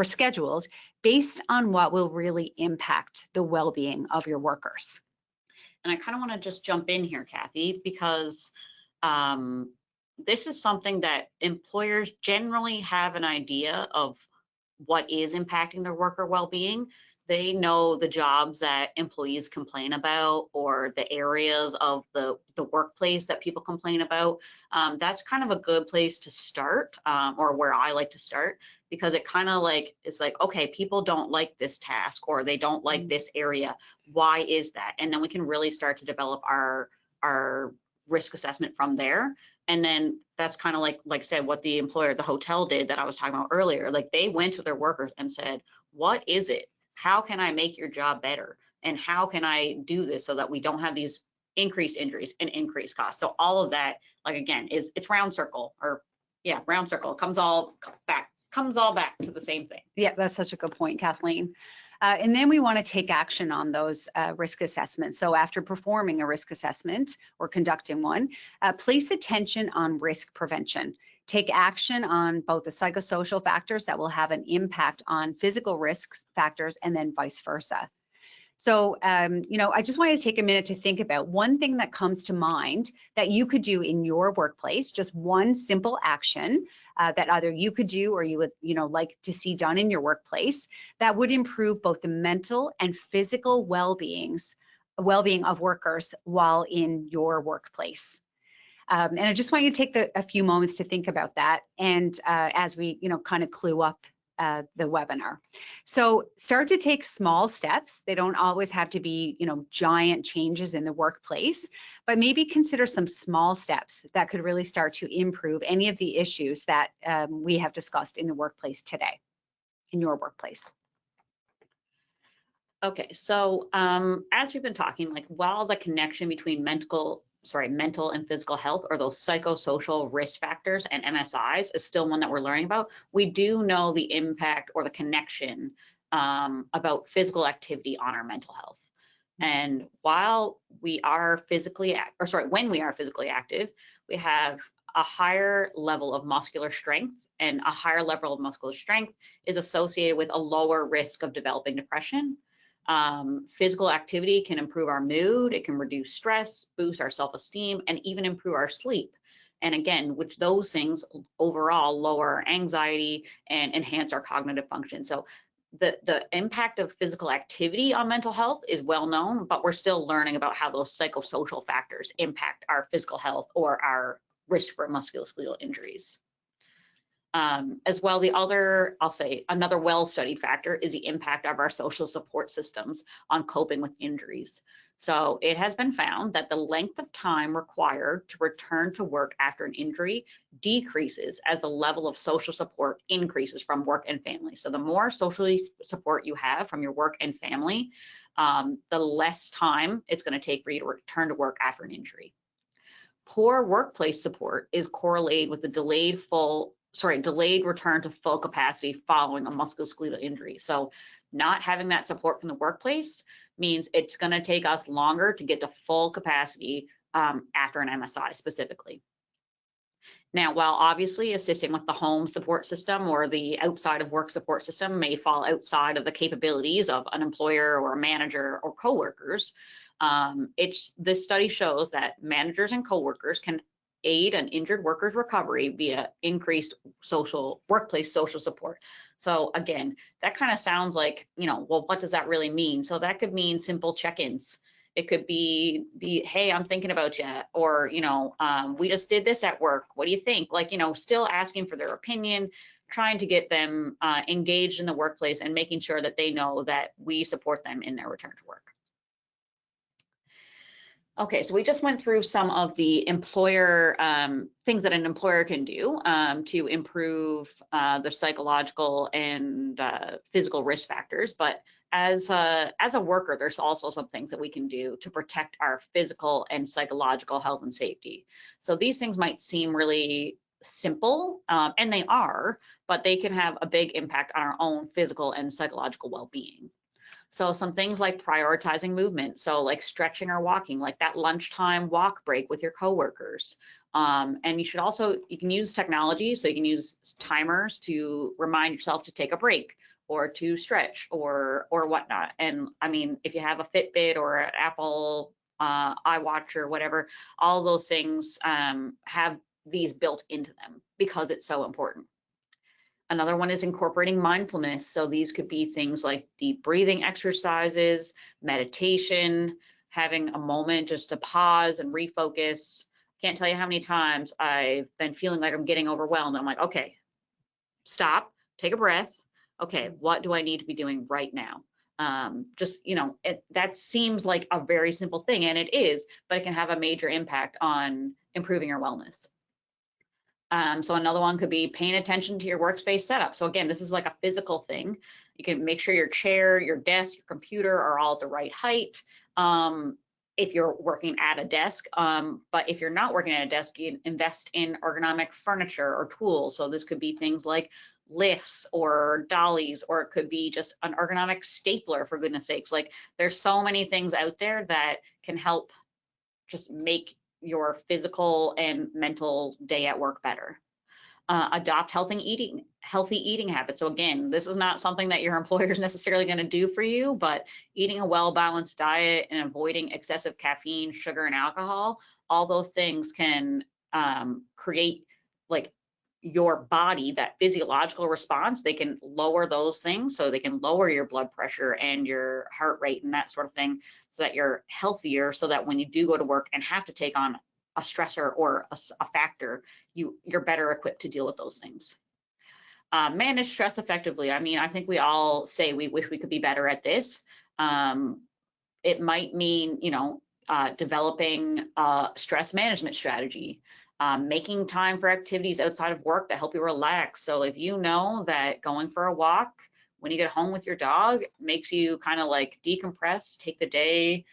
scheduled based on what will really impact the well-being of your workers. And I kind of want to just jump in here, Kathy, because this is something that employers generally have an idea of what is impacting their worker well-being. They know the jobs that employees complain about, or the areas of the workplace that people complain about. That's kind of a good place to start, or where I like to start, because it kind of it's like, okay, people don't like this task, or they don't like this area. Why is that? And then we can really start to develop our risk assessment from there. And then that's kind of like I said, what the employer, the hotel did that I was talking about earlier. Like, they went to their workers and said, what is it? How can I make your job better? And how can I do this so that we don't have these increased injuries and increased costs? So all of that, again, it's round circle, round circle, comes all back to the same thing. Yeah, that's such a good point, Kathleen. And then we want to take action on those risk assessments. So after performing a risk assessment or conducting one, place attention on risk prevention. Take action on both the psychosocial factors that will have an impact on physical risk factors, and then vice versa. So, I just wanted to take a minute to think about one thing that comes to mind that you could do in your workplace, just one simple action that either you could do or you would, like to see done in your workplace that would improve both the mental and physical well-being of workers while in your workplace. And I just want you to take a few moments to think about that. And as we, kind of clue up the webinar. So start to take small steps. They don't always have to be, giant changes in the workplace, but maybe consider some small steps that could really start to improve any of the issues that we have discussed in the workplace today, in your workplace. Okay, so as we've been talking, like while the connection between mental and physical health, or those psychosocial risk factors and MSIs, is still one that we're learning about, we do know the impact or the connection about physical activity on our mental health. And while we are when we are physically active, we have a higher level of muscular strength, and a higher level of muscular strength is associated with a lower risk of developing depression. Physical activity can improve our mood, it can reduce stress, boost our self-esteem, and even improve our sleep. And again, which those things overall lower anxiety and enhance our cognitive function. So the impact of physical activity on mental health is well known, but we're still learning about how those psychosocial factors impact our physical health or our risk for musculoskeletal injuries. As well, another well-studied factor is the impact of our social support systems on coping with injuries. So it has been found that the length of time required to return to work after an injury decreases as the level of social support increases from work and family. So the more social support you have from your work and family, the less time it's going to take for you to return to work after an injury. Poor workplace support is correlated with the delayed return to full capacity following a musculoskeletal injury. So not having that support from the workplace means it's going to take us longer to get to full capacity after an MSI specifically. Now, while obviously assisting with the home support system or the outside of work support system may fall outside of the capabilities of an employer or a manager or coworkers, this study shows that managers and coworkers can aid an injured worker's recovery via increased workplace social support. So again, that kind of sounds like, well, what does that really mean? So that could mean simple check-ins. It could be, hey, I'm thinking about you, or, we just did this at work. What do you think? Like, still asking for their opinion, trying to get them engaged in the workplace and making sure that they know that we support them in their return to work. Okay, so we just went through some of the employer things that an employer can do to improve the psychological and physical risk factors. But as a worker, there's also some things that we can do to protect our physical and psychological health and safety. So these things might seem really simple, and they are, but they can have a big impact on our own physical and psychological well-being. So some things like prioritizing movement, so like stretching or walking, like that lunchtime walk break with your coworkers. And you can use technology, so you can use timers to remind yourself to take a break or to stretch or whatnot. And I mean, if you have a Fitbit or an Apple iWatch or whatever, all those things have these built into them because it's so important. Another one is incorporating mindfulness. So these could be things like deep breathing exercises, meditation, having a moment just to pause and refocus. Can't tell you how many times I've been feeling like I'm getting overwhelmed. I'm like, okay, stop, take a breath. Okay, what do I need to be doing right now? That seems like a very simple thing, and it is, but it can have a major impact on improving your wellness. So another one could be paying attention to your workspace setup. So again, this is like a physical thing. You can make sure your chair, your desk, your computer are all at the right height if you're working at a desk. But if you're not working at a desk, you invest in ergonomic furniture or tools. So this could be things like lifts or dollies, or it could be just an ergonomic stapler, for goodness sakes. Like there's so many things out there that can help just make your physical and mental day at work better. Adopt healthy eating habits. So again, this is not something that your employer is necessarily going to do for you, but eating a well-balanced diet and avoiding excessive caffeine, sugar, and alcohol, all those things can create like your body, that physiological response. They can lower those things, so they can lower your blood pressure and your heart rate and that sort of thing, so that you're healthier, so that when you do go to work and have to take on a stressor or a factor, you're better equipped to deal with those things. manage stress effectively. I mean, I think we all say we wish we could be better at this. It might mean, developing a stress management strategy, making time for activities outside of work that help you relax. So if you know that going for a walk when you get home with your dog makes you kind of like decompress, take the day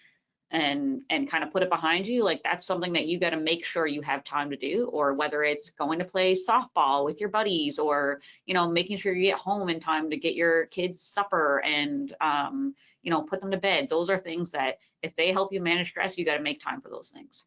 and kind of put it behind you, like that's something that you got to make sure you have time to do. Or whether it's going to play softball with your buddies, or making sure you get home in time to get your kids supper and put them to bed. Those are things that if they help you manage stress, you got to make time for those things.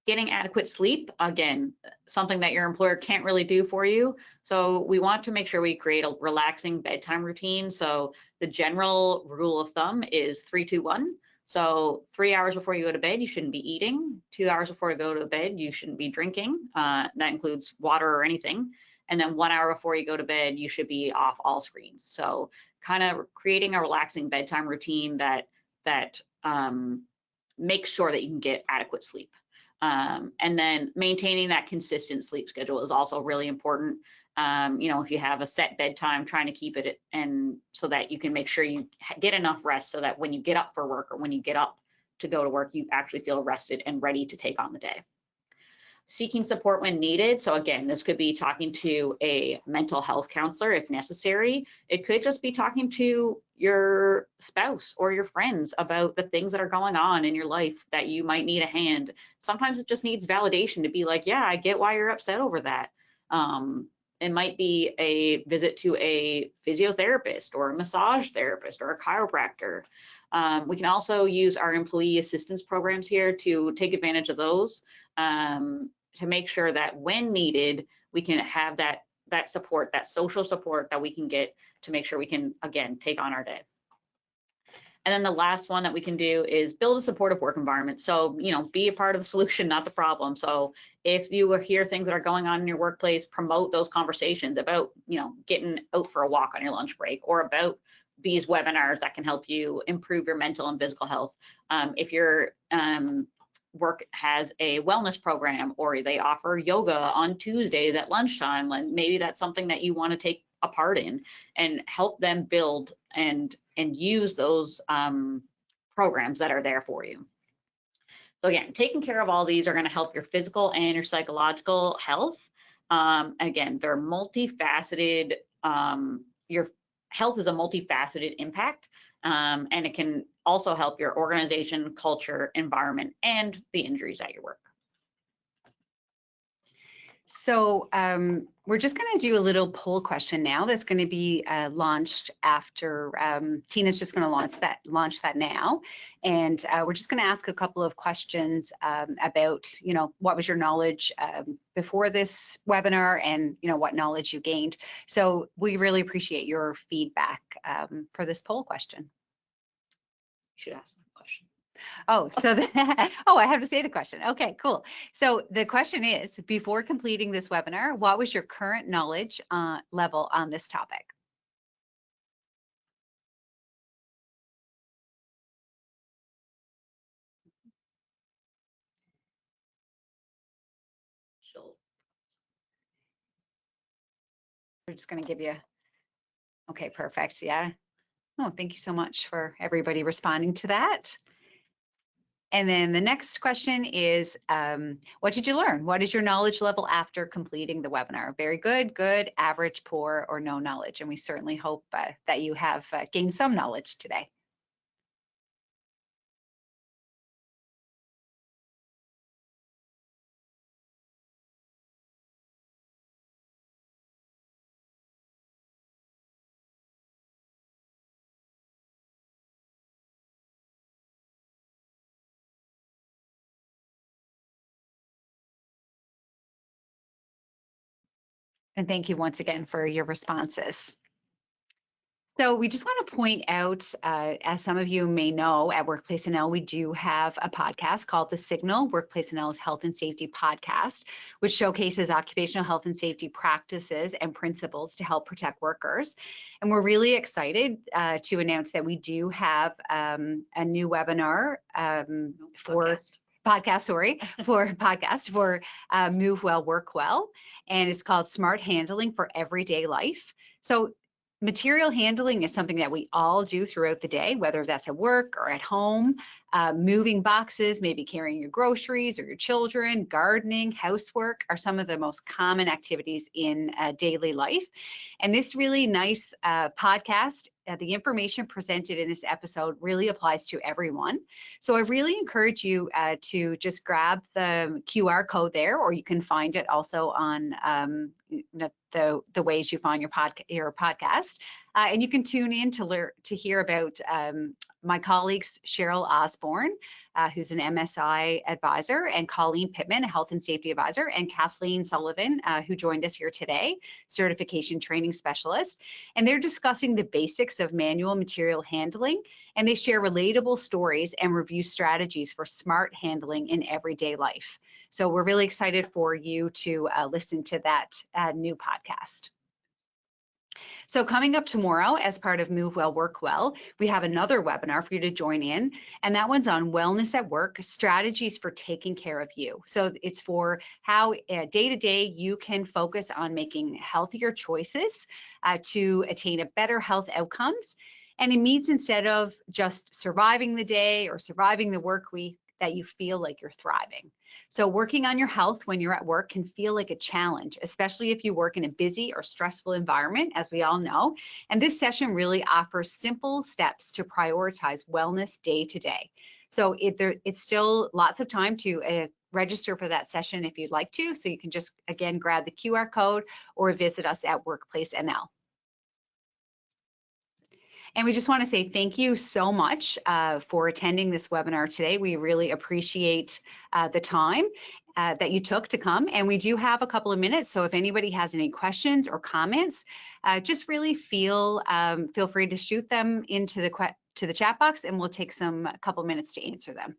Getting adequate sleep, again, something that your employer can't really do for you. So we want to make sure we create a relaxing bedtime routine. So the general rule of thumb is 3-2-1. So 3 hours before you go to bed, you shouldn't be eating. 2 hours before you go to bed, you shouldn't be drinking. That includes water or anything. And then 1 hour before you go to bed, you should be off all screens. So kind of creating a relaxing bedtime routine that makes sure that you can get adequate sleep. And then maintaining that consistent sleep schedule is also really important. If you have a set bedtime, trying to keep it and so that you can make sure you get enough rest so that when you get up for work or when you get up to go to work, you actually feel rested and ready to take on the day. Seeking support when needed. So again, this could be talking to a mental health counselor if necessary. It could just be talking to your spouse or your friends about the things that are going on in your life that you might need a hand. Sometimes it just needs validation to be like, yeah, I get why you're upset over that. It might be a visit to a physiotherapist or a massage therapist or a chiropractor. We can also use our employee assistance programs here to take advantage of those. To make sure that when needed, we can have that support, that social support that we can get to make sure we can, again, take on our day. And then the last one that we can do is build a supportive work environment. So, be a part of the solution, not the problem. So if you hear things that are going on in your workplace, promote those conversations about, getting out for a walk on your lunch break, or about these webinars that can help you improve your mental and physical health. If your work has a wellness program, or they offer yoga on Tuesdays at lunchtime, and maybe that's something that you want to take a part in and help them build and use those programs that are there for you. So again, taking care of all these are going to help your physical and your psychological health. Again, they're multifaceted. Your health is a multifaceted impact, and it can also help your organization, culture, environment, and the injuries at your work. So we're just going to do a little poll question now that's going to be launched after Tina's just going to launch that now. And we're just going to ask a couple of questions about, what was your knowledge before this webinar, and, what knowledge you gained. So we really appreciate your feedback for this poll question. You should ask the question. Oh, so I have to say the question. Okay, cool. So the question is, before completing this webinar, what was your current knowledge level on this topic? We're just going to give you, okay, perfect. Yeah. Oh, thank you so much for everybody responding to that. And then the next question is, what did you learn? What is your knowledge level after completing the webinar? Very good, good, average, poor, or no knowledge. And we certainly hope that you have gained some knowledge today. And thank you once again for your responses. So we just want to point out, as some of you may know, at Workplace NL, we do have a podcast called The Signal, Workplace NL's Health and Safety Podcast, which showcases occupational health and safety practices and principles to help protect workers. And we're really excited to announce that we do have a new webinar for for Move Well, Work Well, and it's called Smart Handling for Everyday Life. So material handling is something that we all do throughout the day, whether that's at work or at home. Moving boxes, maybe carrying your groceries or your children, gardening, housework are some of the most common activities in daily life. And this really nice podcast, the information presented in this episode really applies to everyone. So I really encourage you to just grab the QR code there, or you can find it also on the ways you find your podcast. And you can tune in to hear about my colleagues, Cheryl Osborne, who's an MSI advisor, and Colleen Pittman, a health and safety advisor, and Kathleen Sullivan, who joined us here today, certification training specialist. And they're discussing the basics of manual material handling, and they share relatable stories and review strategies for smart handling in everyday life. So we're really excited for you to listen to that new podcast. So coming up tomorrow as part of Move Well, Work Well, we have another webinar for you to join in, and that one's on wellness at work, strategies for taking care of you. So it's for how day to day you can focus on making healthier choices to attain a better health outcomes. And it means instead of just surviving the day or surviving the work week, that you feel like you're thriving. So working on your health when you're at work can feel like a challenge, especially if you work in a busy or stressful environment, as we all know. And this session really offers simple steps to prioritize wellness day to day. So it's still lots of time to register for that session if you'd like to. So you can just, again, grab the QR code or visit us at Workplace NL. And we just want to say thank you so much for attending this webinar today. We really appreciate the time that you took to come. And we do have a couple of minutes. So if anybody has any questions or comments, just really feel free to shoot them into the chat box, and we'll take a couple minutes to answer them.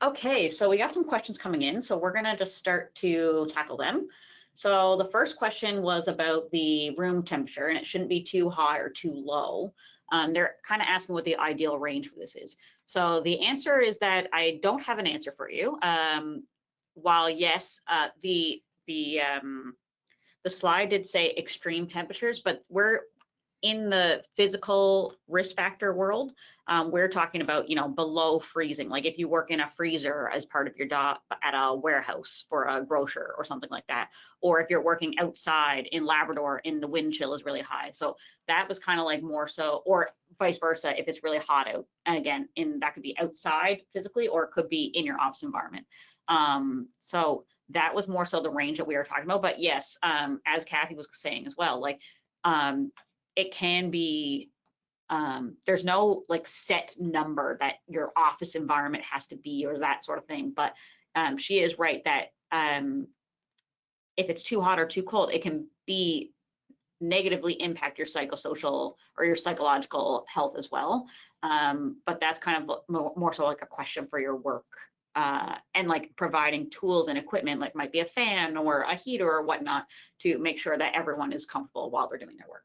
Okay, so we got some questions coming in, so we're gonna just start to tackle them. So the first question was about the room temperature, and it shouldn't be too high or too low. They're kind of asking what the ideal range for this is. So the answer is that I don't have an answer for you. While yes, the slide did say extreme temperatures, but we're in the physical risk factor world. We're talking about, below freezing. Like if you work in a freezer as part of your job at a warehouse for a grocer or something like that, or if you're working outside in Labrador and the wind chill is really high. So that was kind of like more so, or vice versa, if it's really hot out. And again, that could be outside physically, or it could be in your office environment. So that was more so the range that we were talking about. But yes, as Kathy was saying as well, like it can be, there's no like set number that your office environment has to be or that sort of thing. But she is right that if it's too hot or too cold, it can be negatively impact your psychosocial or your psychological health as well. But that's kind of more so like a question for your work. And like providing tools and equipment, like might be a fan or a heater or whatnot, to make sure that everyone is comfortable while they're doing their work.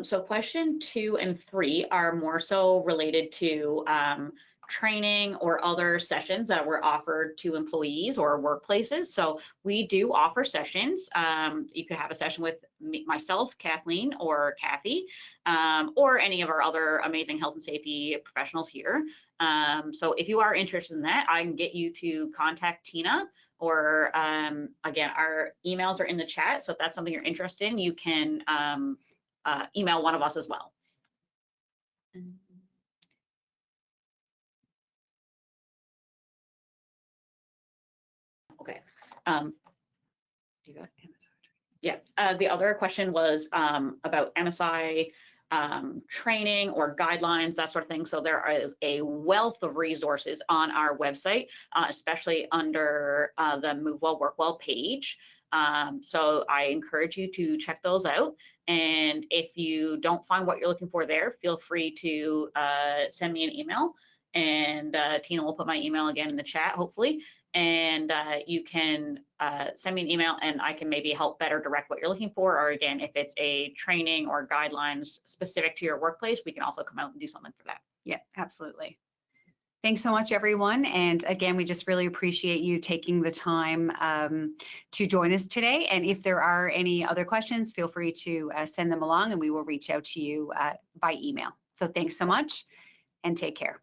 So question 2 and 3 are more so related to training or other sessions that were offered to employees or workplaces. So we do offer sessions. You could have a session with myself, Kathleen, or Kathy, or any of our other amazing health and safety professionals here. So if you are interested in that, I can get you to contact Tina, or again, our emails are in the chat. So if that's something you're interested in, you can email one of us as well. Okay. You got it? Yeah. The other question was about MSI training or guidelines, that sort of thing. So there is a wealth of resources on our website, especially under the Move Well, Work Well page. So I encourage you to check those out. And if you don't find what you're looking for there, feel free to send me an email, and Tina will put my email again in the chat, hopefully. And you can send me an email, and I can maybe help better direct what you're looking for. Or again, if it's a training or guidelines specific to your workplace, we can also come out and do something for that. Yeah, absolutely. Thanks so much, everyone. And again, we just really appreciate you taking the time to join us today. And if there are any other questions, feel free to send them along, and we will reach out to you by email. So thanks so much, and take care.